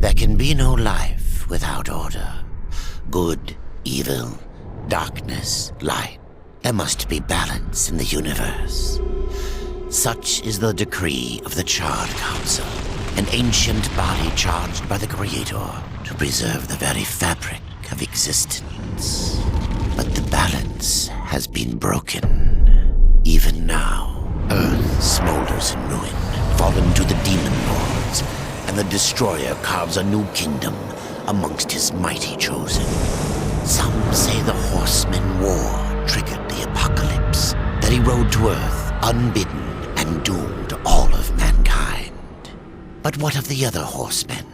There can be no life without order. Good, evil, darkness, light. There must be balance in the universe. Such is the decree of the Charred Council, an ancient body charged by the Creator to preserve the very fabric of existence. But the balance has been broken. Even now, Earth smolders in ruin, fallen to the Demon Lords, and the Destroyer carves a new kingdom amongst his mighty chosen. Some say the Horseman War triggered the apocalypse, that he rode to Earth unbidden and doomed all of mankind. But what of the other horsemen,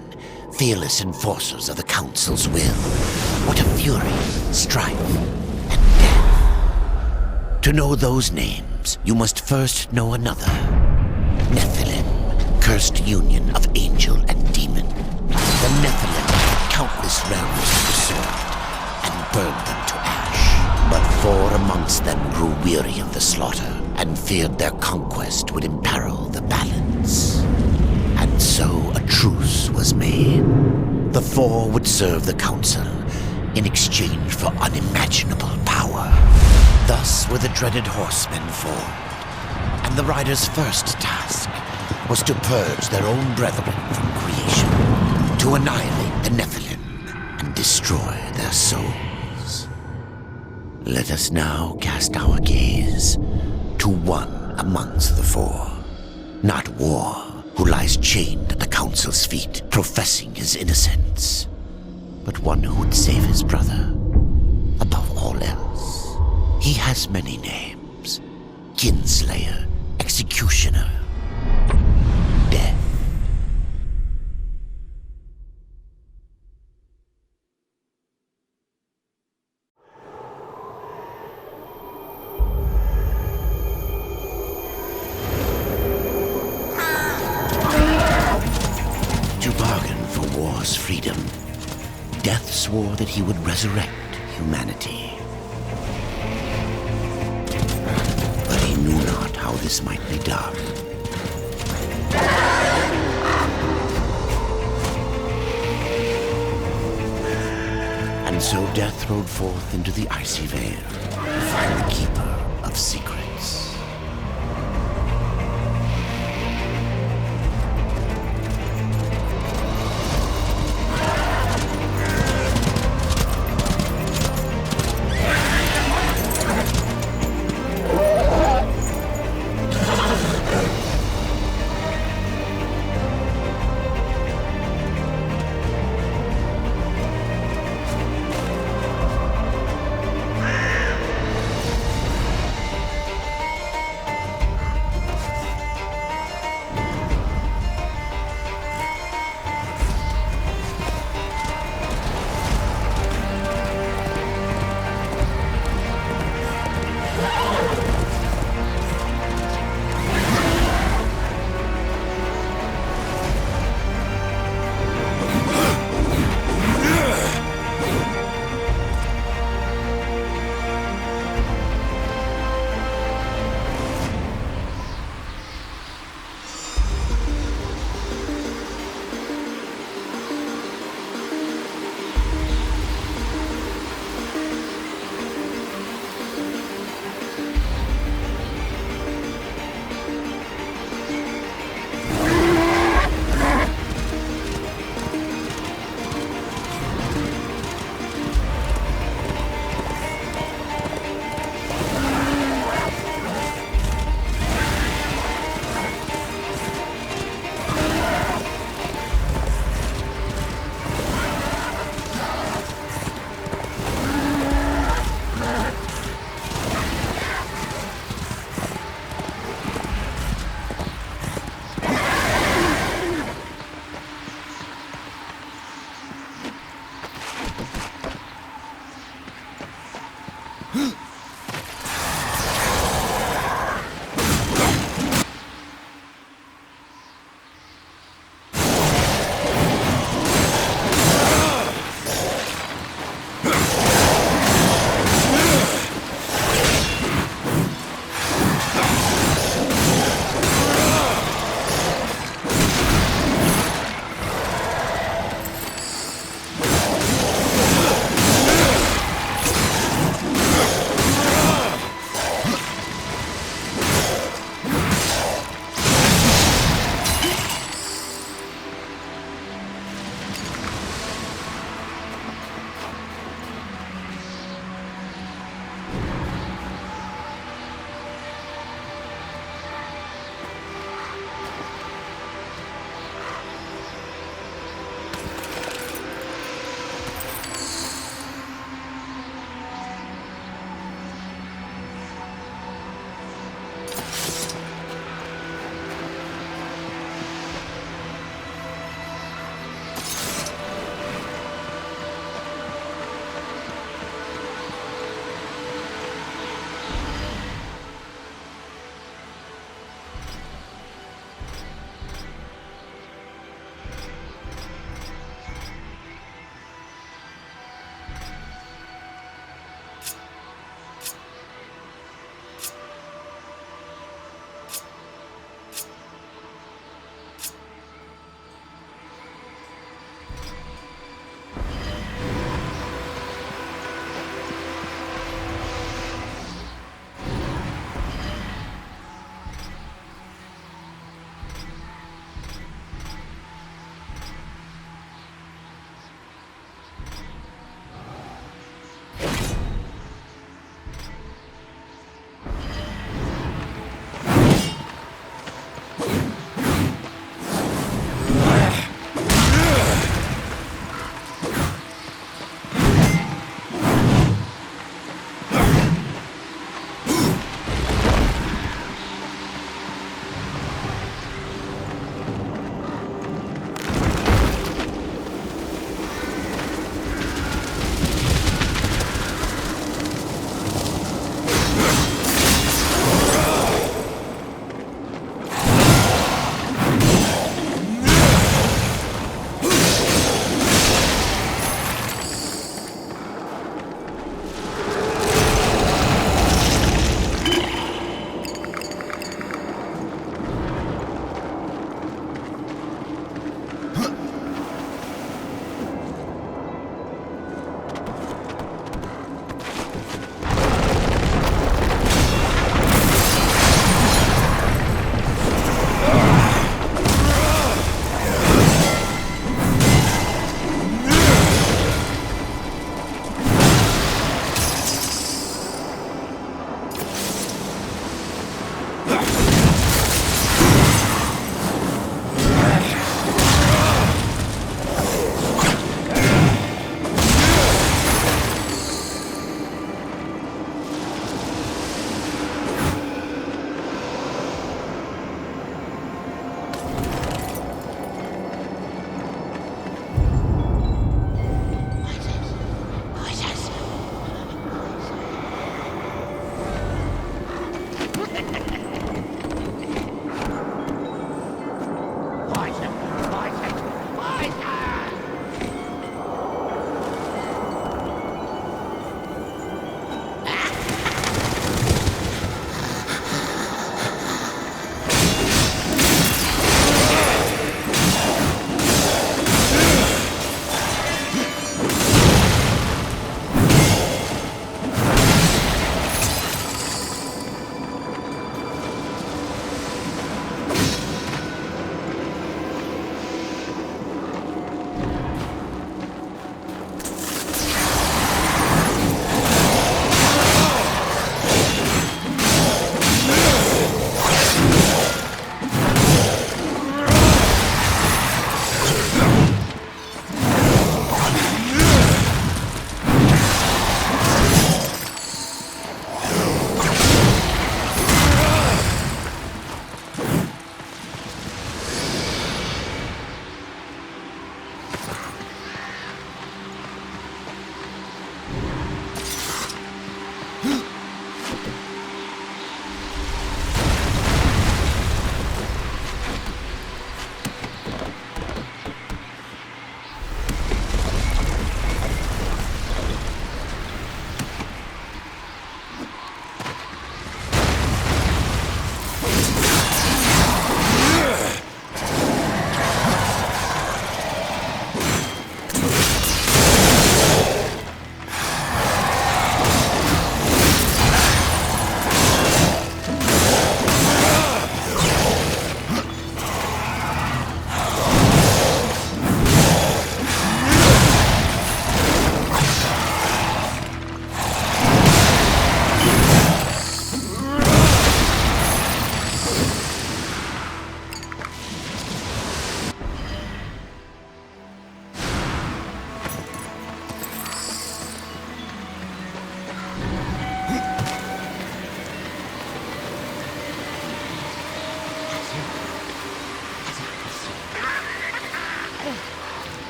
fearless enforcers of the Council's will? What of fury, strife, and death? To know those names, you must first know another. Nephilim, cursed union of angel and demon. The Nephilim had countless realms to sword and burned them to ash. But 4 amongst them grew weary of the slaughter and feared their conquest would imperil the balance. And so a truce was made. The 4 would serve the Council in exchange for unimaginable power. Thus were the dreaded horsemen formed, and the riders' first task was to purge their own brethren from creation, to annihilate the Nephilim and destroy their souls. Let us now cast our gaze to one amongst the 4, not War, who lies chained at the Council's feet, professing his innocence, but one who would save his brother above all else. He has many names: Kinslayer, Executioner, Death. To bargain for war's freedom, Death swore that he would resurrect humanity. But he knew not how this might be done. And so Death rode forth into the icy veil to find the Keeper of Secrets.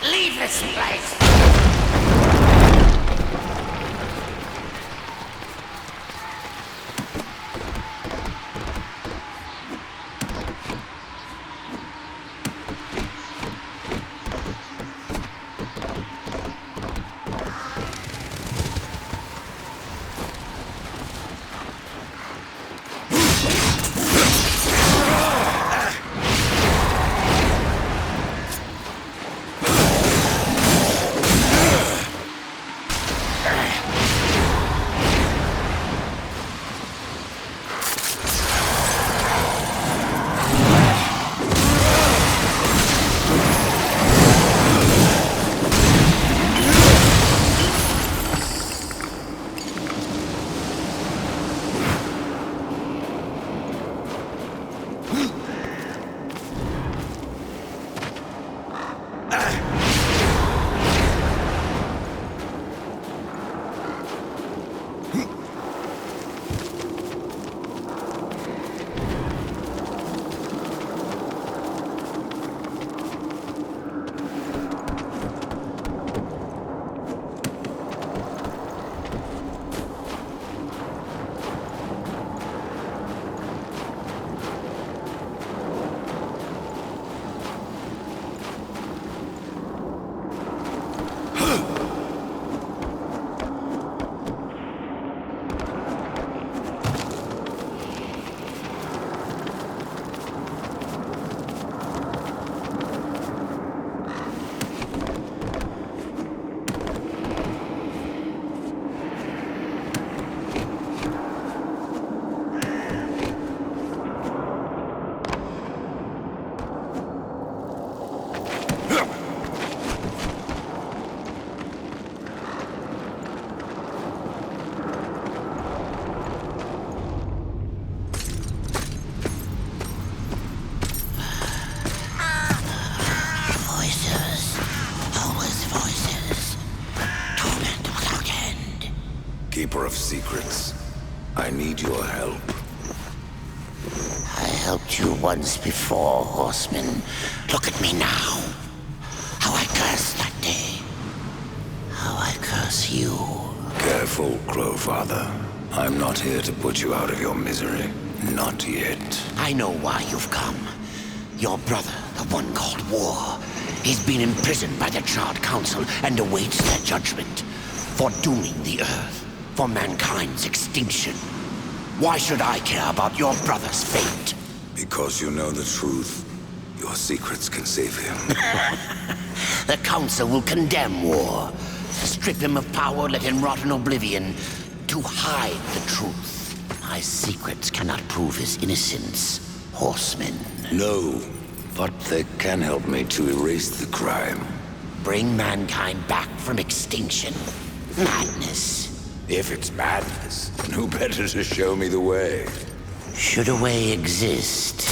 Leave this place! Keeper of secrets, I need your help. I helped you once before, Horseman. Look at me now. How I cursed that day. How I curse you. Careful, Crowfather. I'm not here to put you out of your misery. Not yet. I know why you've come. Your brother, the one called War, he's been imprisoned by the Charred Council and awaits their judgment. For dooming the Earth. For mankind's extinction. Why should I care about your brother's fate? Because you know the truth. Your secrets can save him. The Council will condemn War. Strip him of power, let him rot in oblivion. To hide the truth. My secrets cannot prove his innocence, Horseman. No, but they can help me to erase the crime. Bring mankind back from extinction. Madness. If it's madness, then who better to show me the way? Should a way exist,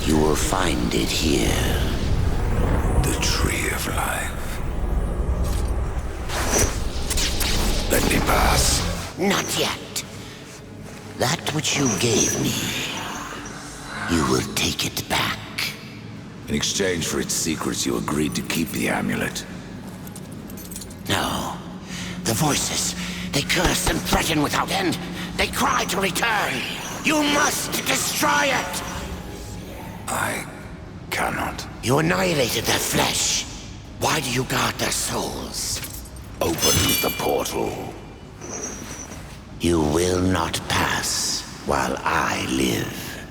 you will find it here. The Tree of Life. Let me pass. Not yet. That which you gave me, you will take it back. In exchange for its secrets, you agreed to keep the amulet. No. The voices, they curse and threaten without end. They cry to return. You must destroy it! I cannot. You annihilated their flesh. Why do you guard their souls? Open the portal. You will not pass while I live.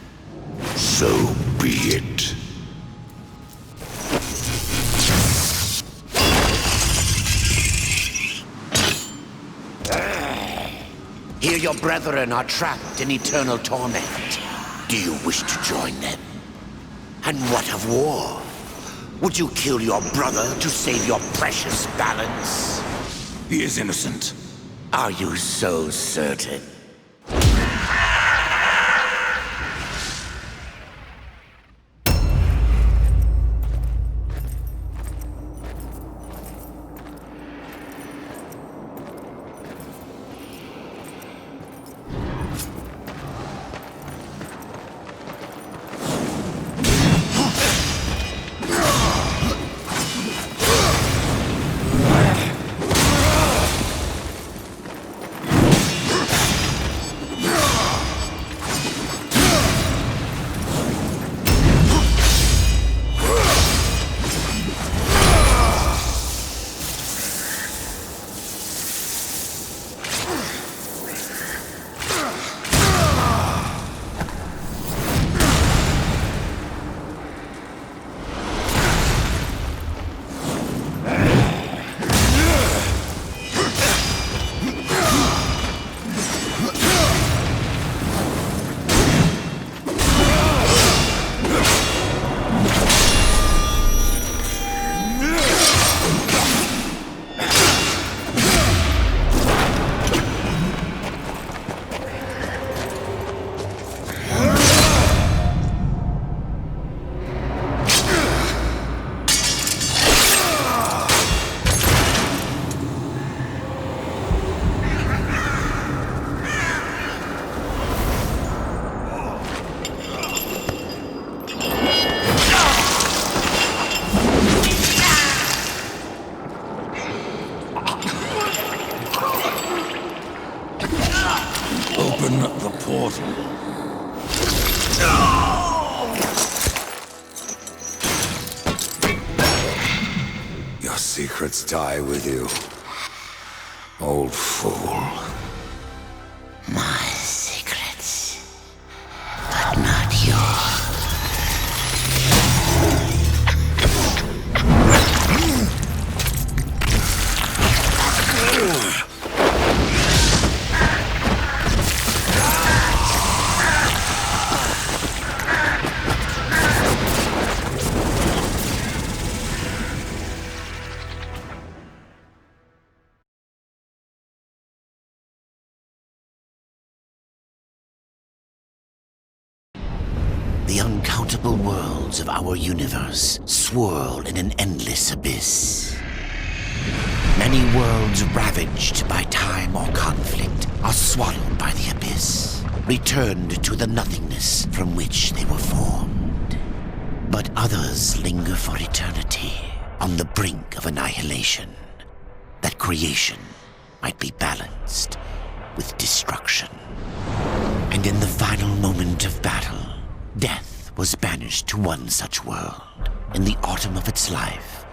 So be it. Here your brethren are trapped in eternal torment. Do you wish to join them? And what of War? Would you kill your brother to save your precious balance? He is innocent. Are you so certain? secrets die with you, old fool. My secrets, but not yours. The uncountable worlds of our universe swirl in an endless abyss. Many worlds ravaged by time or conflict are swallowed by the abyss, returned to the nothingness from which they were formed. But others linger for eternity on the brink of annihilation, that creation might be balanced with destruction. And in the final moment of battle, death was banished to one such world in the autumn of its life,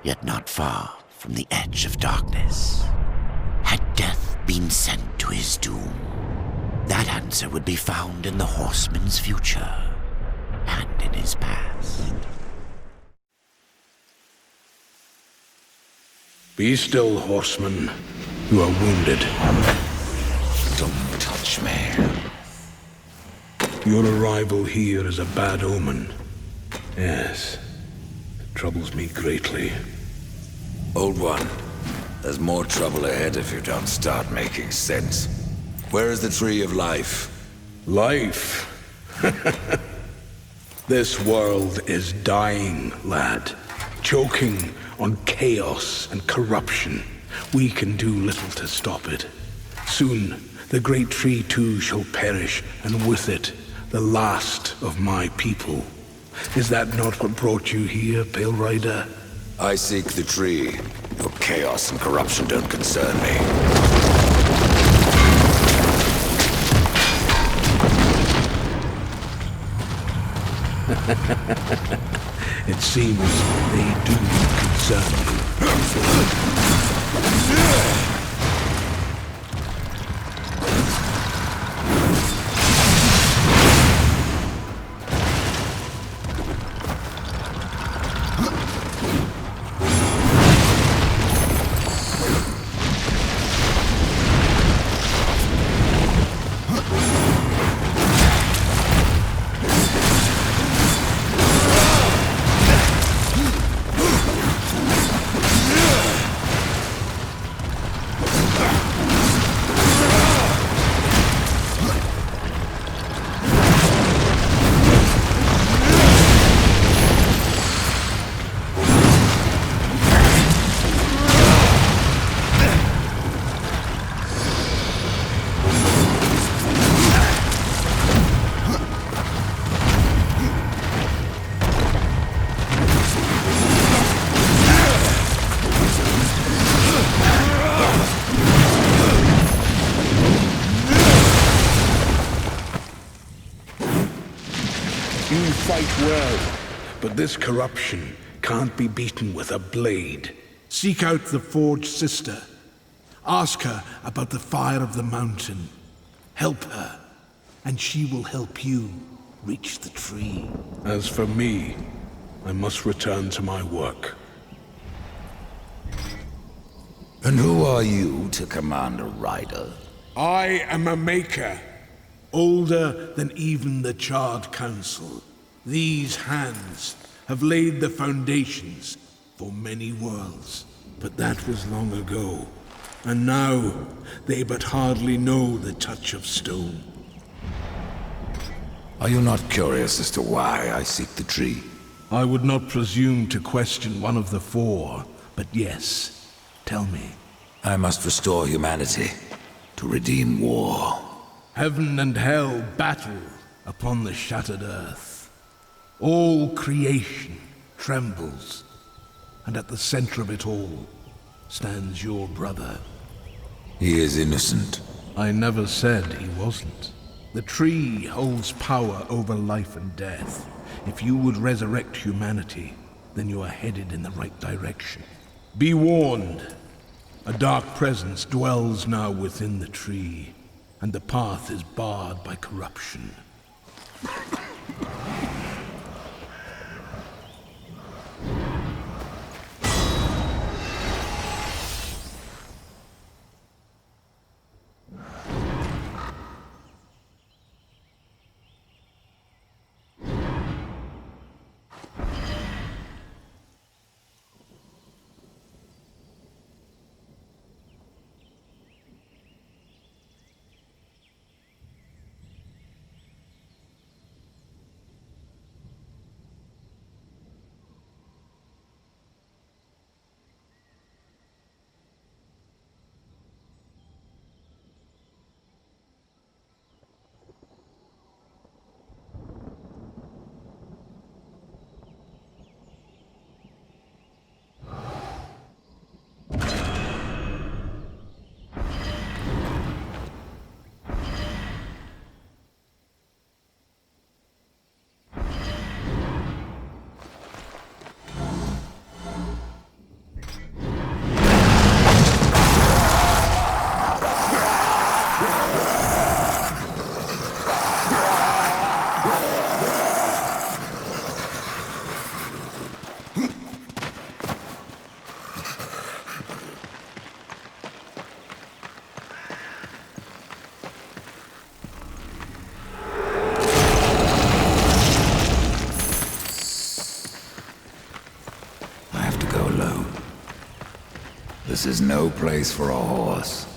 yet not far from the edge of darkness. Had death been sent to his doom, that answer would be found in the horseman's future and in his past. Be still, horseman. You are wounded. Don't touch me. Your arrival here is a bad omen. Yes, it troubles me greatly. Old one, there's more trouble ahead if you don't start making sense. Where is the tree of life? Life? This world is dying, lad. Choking on chaos and corruption. We can do little to stop it. Soon, the great tree too shall perish, and with it, the last of my people. Is that not what brought you here, Pale Rider? I seek the tree. Your chaos and corruption don't concern me. It seems they do concern you. You fight well, but this corruption can't be beaten with a blade. Seek out the Forged Sister. Ask her about the fire of the mountain. Help her, and she will help you reach the tree. As for me, I must return to my work. And who are you to command a rider? I am a maker, older than even the Charred Council. These hands have laid the foundations for many worlds. But that was long ago, and now they but hardly know the touch of stone. Are you not curious as to why I seek the tree? I would not presume to question one of the four, but yes, tell me. I must restore humanity to redeem war. Heaven and hell battle upon the shattered earth. All creation trembles, and at the center of it all stands your brother. He is innocent. I never said he wasn't. The tree holds power over life and death. If you would resurrect humanity, then you are headed in the right direction. Be warned. A dark presence dwells now within the tree, and the path is barred by corruption. This is no place for a horse.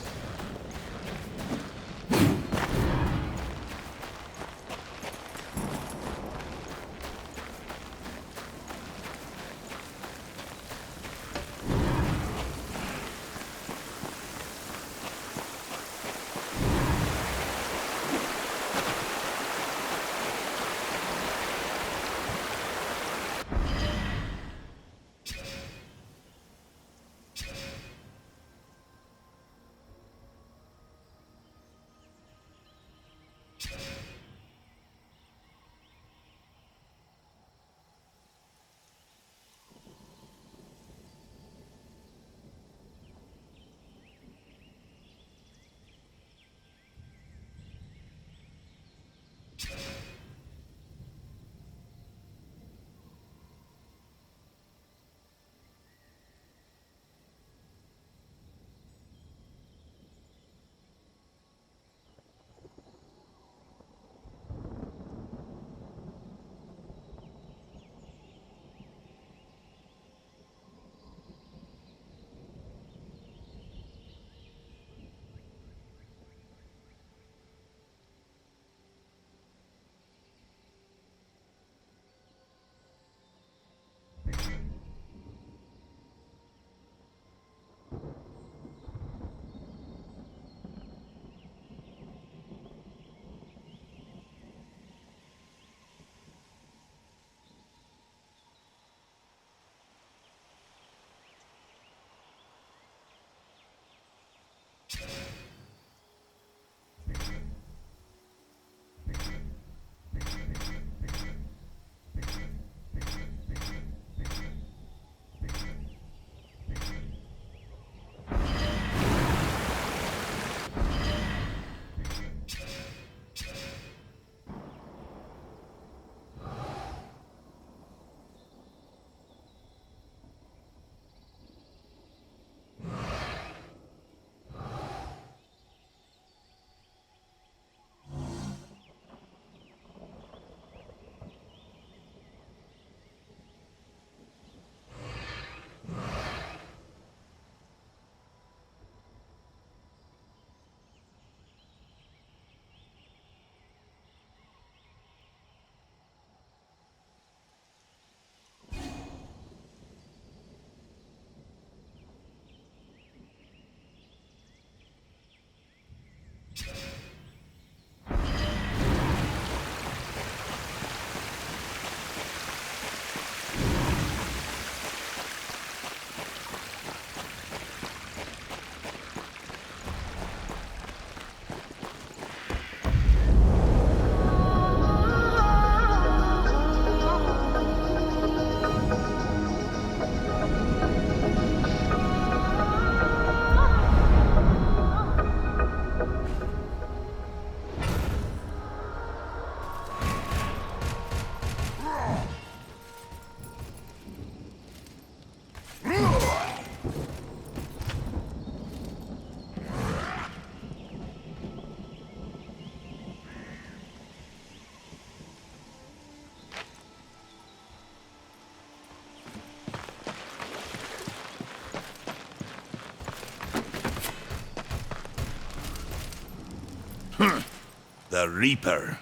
The Reaper.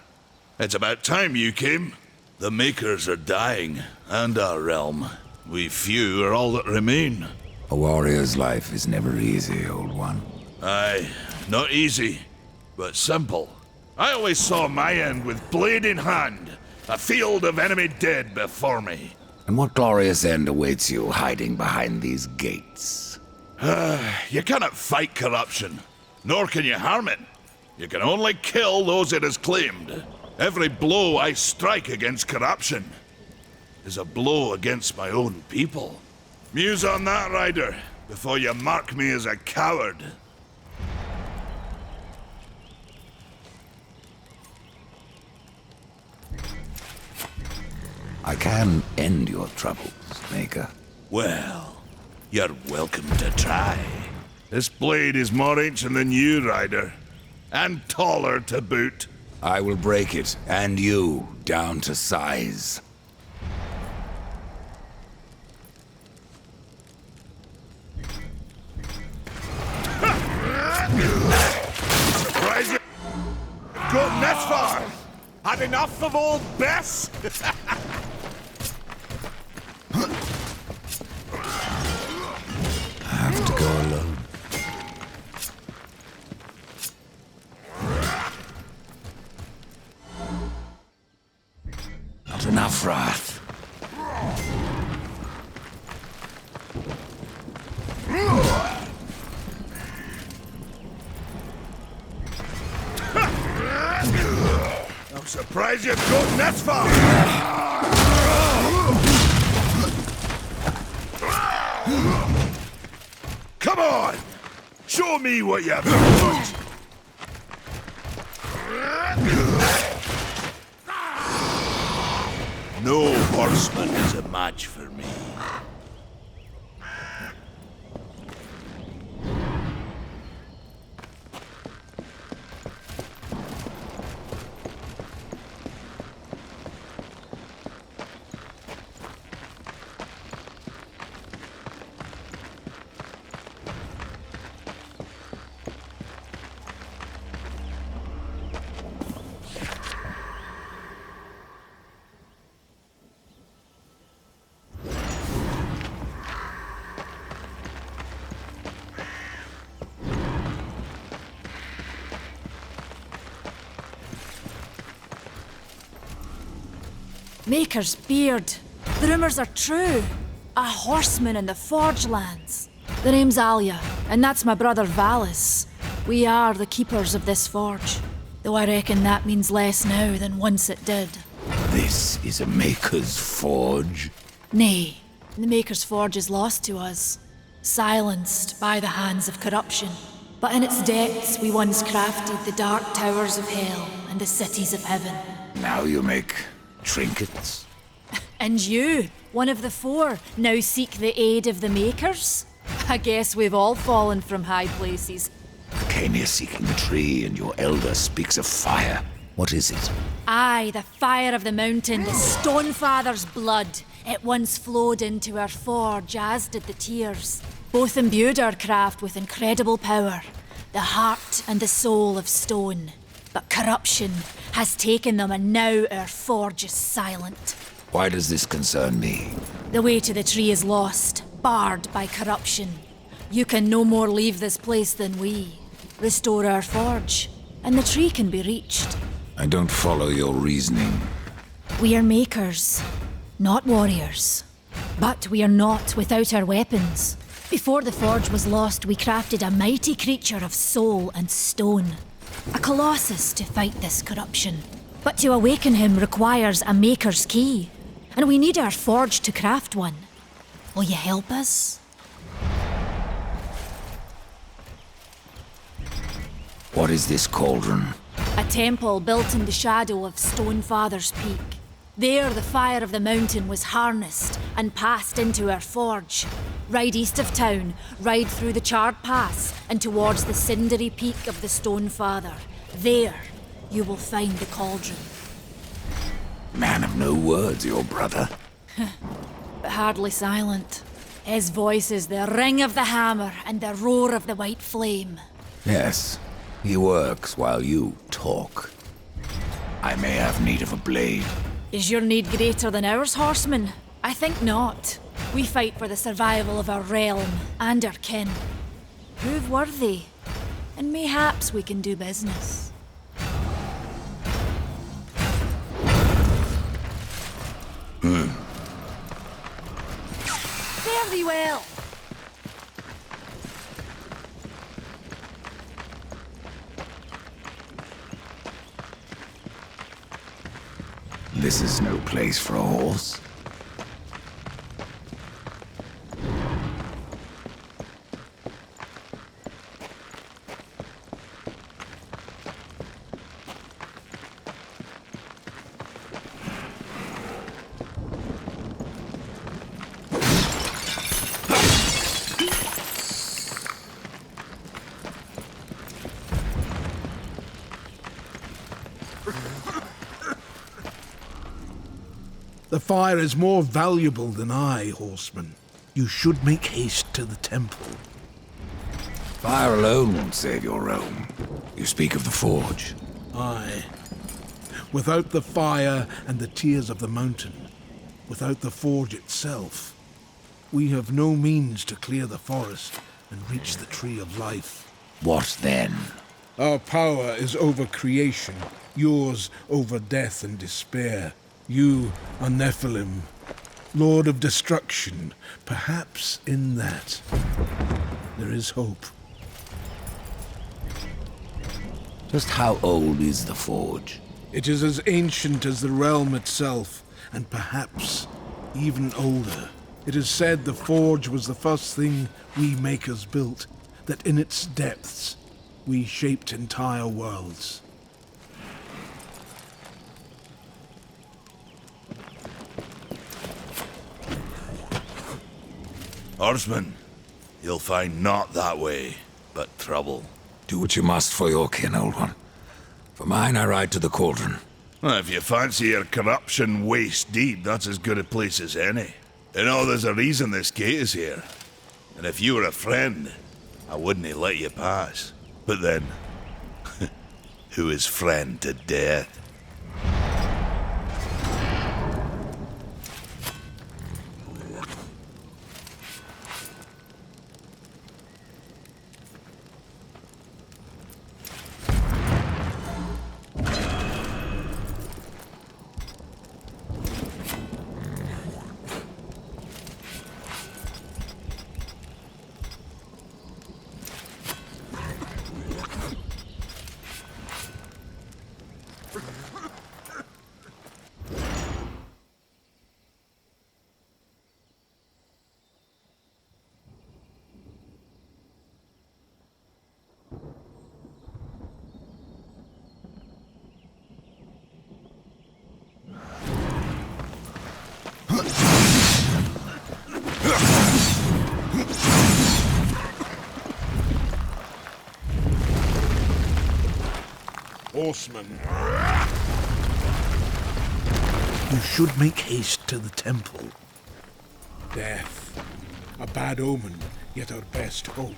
It's about time you came. The Makers are dying, and our realm. We few are all that remain. A warrior's life is never easy, old one. Aye, not easy, but simple. I always saw my end with blade in hand, a field of enemy dead before me. And what glorious end awaits you hiding behind these gates? You cannot fight corruption, nor can you harm it. You can only kill those it has claimed. Every blow I strike against corruption is a blow against my own people. Muse on that, Ryder, before you mark me as a coward. I can end your troubles, Maker. Well, you're welcome to try. This blade is more ancient than you, Ryder. And taller to boot. I will break it, and you, down to size. Surprise you! Gotten this far! Had enough of old Bess? I have to go alone. Not enough wrath. I'm surprised you've gotten this far! Come on! Show me what you've got! No horseman is a match for me. Maker's beard. The rumors are true. A horseman in the Forge lands. The name's Alia, and that's my brother Valis. We are the keepers of this forge. Though I reckon that means less now than once it did. This is a Maker's forge. Nay, the Maker's forge is lost to us. Silenced by the hands of corruption. But in its depths we once crafted the dark towers of hell and the cities of heaven. Now you make trinkets. And you, one of the four, now seek the aid of the Makers? I guess we've all fallen from high places. I came here seeking the tree, and your elder speaks of fire. What is it? Aye, the fire of the mountain, the Stonefather's blood. It once flowed into our forge, as did the tears. Both imbued our craft with incredible power, the heart and the soul of stone. But corruption has taken them, and now our forge is silent. Why does this concern me? The way to the tree is lost, barred by corruption. You can no more leave this place than we. Restore our forge, and the tree can be reached. I don't follow your reasoning. We are makers, not warriors. But we are not without our weapons. Before the forge was lost, we crafted a mighty creature of soul and stone. A colossus to fight this corruption. But to awaken him requires a maker's key. And we need our forge to craft one. Will you help us? What is this cauldron? A temple built in the shadow of Stonefather's Peak. There the fire of the mountain was harnessed and passed into our forge. Ride east of town, ride through the charred pass and towards the cindery peak of the Stonefather. There, you will find the cauldron. Man of no words, your brother. But hardly silent. His voice is the ring of the hammer and the roar of the white flame. Yes, He works while you talk. I may have need of a blade. Is your need greater than ours, horseman? I think not. We fight for the survival of our realm and our kin. Prove worthy, and mayhaps we can do business. Fare thee well. This is no place for a horse. The fire is more valuable than I, horseman. You should make haste to the temple. Fire alone won't save your realm. You speak of the forge. Aye. Without the fire and the tears of the mountain, without the forge itself, we have no means to clear the forest and reach the tree of life. What then? Our power is over creation, yours over death and despair. You are Nephilim, Lord of Destruction. Perhaps in that there is hope. Just how old is the forge? It is as ancient as the realm itself, and perhaps even older. It is said the forge was the first thing we makers built, that in its depths we shaped entire worlds. Horseman, you'll find not that way, but trouble. Do what you must for your kin, old one. For mine, I ride to the cauldron. Well, if you fancy your corruption waist deep, that's as good a place as any. You know, there's a reason this gate is here. And if you were a friend, I wouldn't let you pass. But then, who is friend to death? Horseman. You should make haste to the temple. Death. A bad omen, yet our best hope.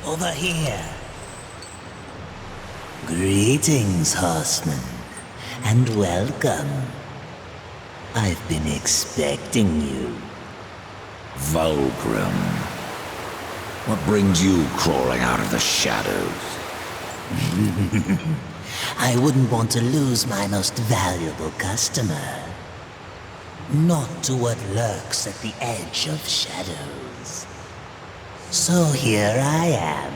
Over here. Greetings, horseman, and welcome. I've been expecting you. Vulgrim. What brings you crawling out of the shadows? I wouldn't want to lose my most valuable customer. Not to what lurks at the edge of shadows. So here I am,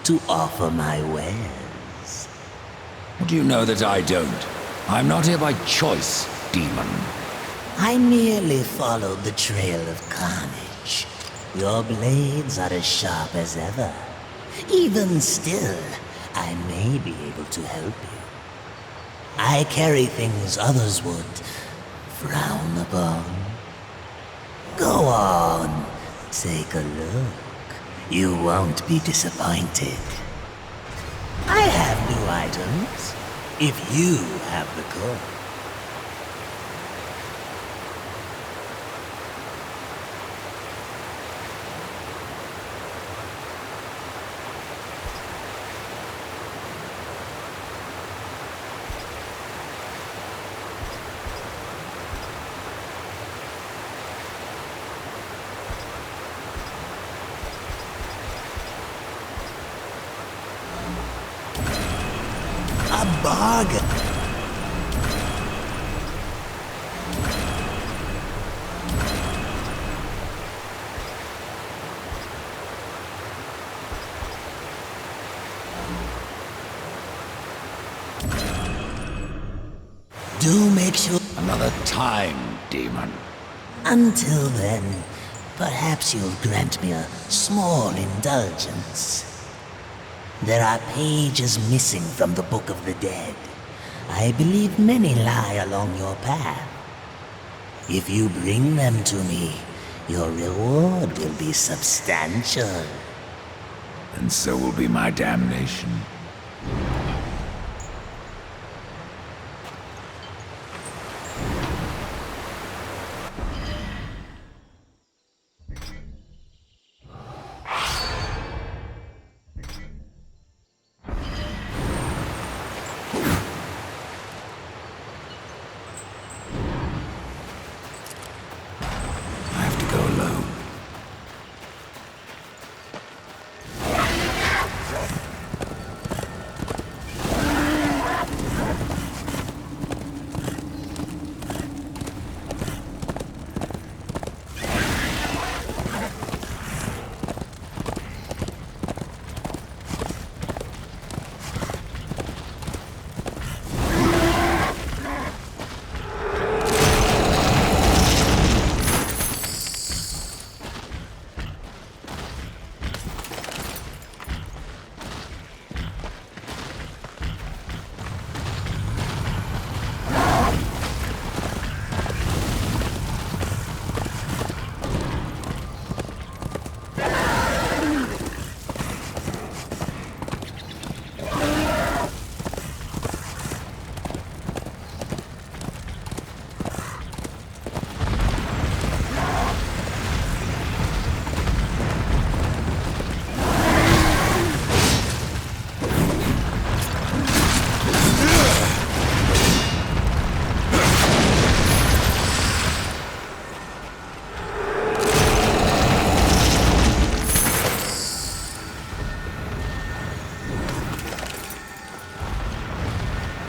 to offer my wares. Do you know that I don't? I'm not here by choice, demon. I merely followed the trail of carnage. Your blades are as sharp as ever. Even still, I may be able to help you. I carry things others would frown upon. Go on, take a look. You won't be disappointed. I have new items, if you have the coin. A bargain. Do make sure. Another time, demon. Until then, perhaps you'll grant me a small indulgence. There are pages missing from the Book of the Dead. I believe many lie along your path. If you bring them to me, your reward will be substantial. And so will be my damnation.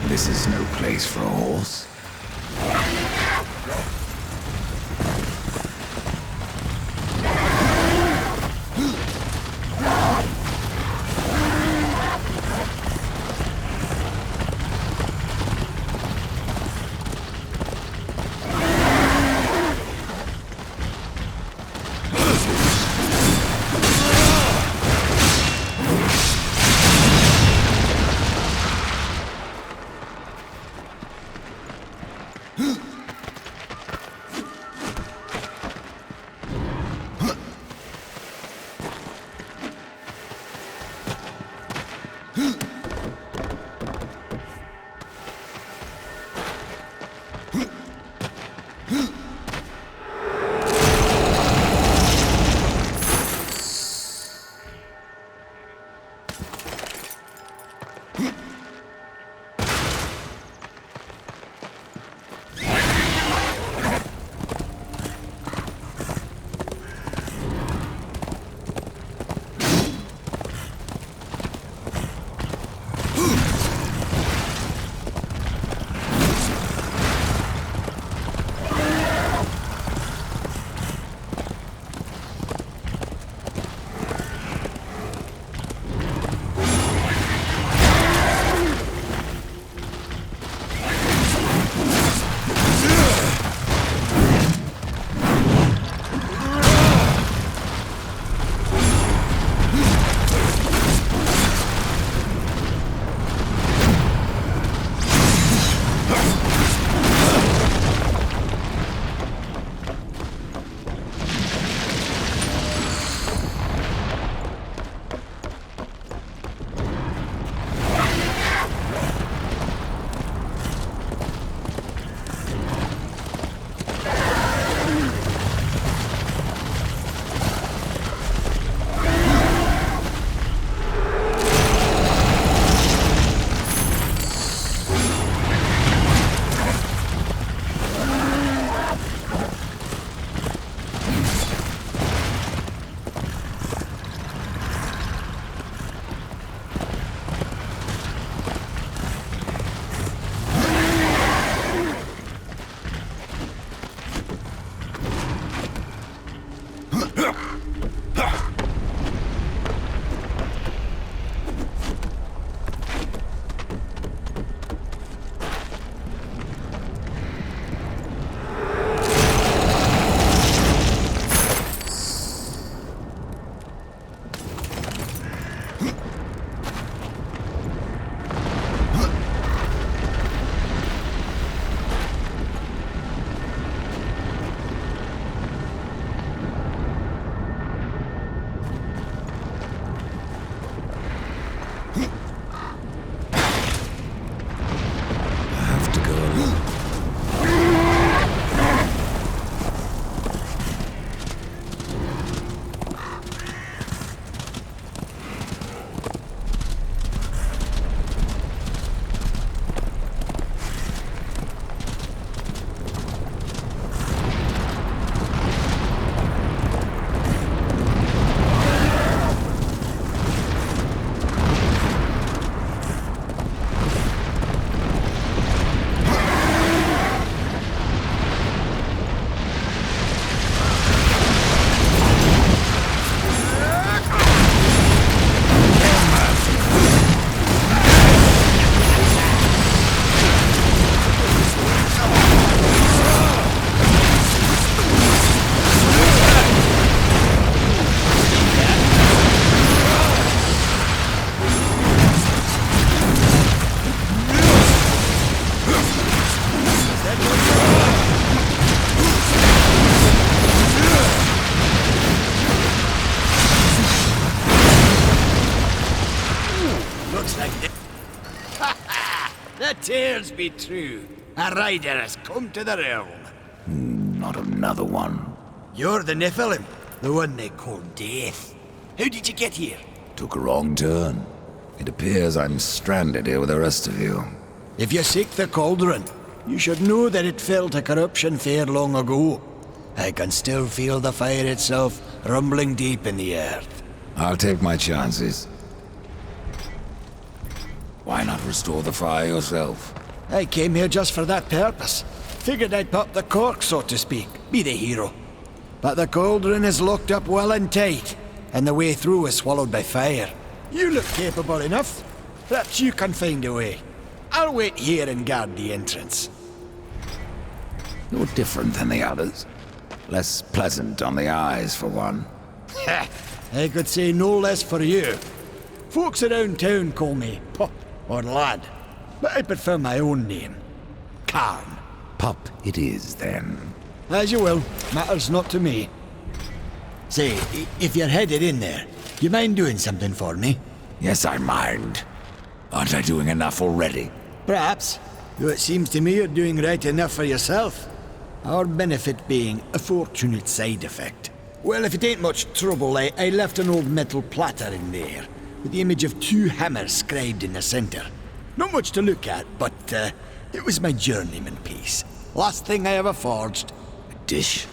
This is no place for a horse. The tales be true. A rider has come to the realm. Not another one. You're the Nephilim, the one they call Death. How did you get here? Took a wrong turn. It appears I'm stranded here with the rest of you. If you seek the cauldron, you should know that it fell to corruption fair long ago. I can still feel the fire itself rumbling deep in the earth. I'll take my chances. Why not restore the fire yourself? I came here just for that purpose. Figured I'd pop the cork, so to speak. Be the hero. But the cauldron is locked up well and tight, and the way through is swallowed by fire. You look capable enough. Perhaps you can find a way. I'll wait here and guard the entrance. You're different than the others. Less pleasant on the eyes, for one. I could say no less for you. Folks around town call me Pup or Lad, but I prefer my own name. Karn. Pup it is, then. As you will. Matters not to me. Say, if you're headed in there, do you mind doing something for me? Yes, I mind. Aren't I doing enough already? Perhaps. Though it seems to me you're doing right enough for yourself. Our benefit being a fortunate side effect. Well, if it ain't much trouble, I left an old metal platter in there, with the image of 2 hammers scribed in the center. Not much to look at, but it was my journeyman piece. Last thing I ever forged. A dish?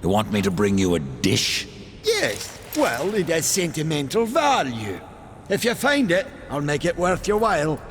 You want me to bring you a dish? Yes, well, it has sentimental value. If you find it, I'll make it worth your while.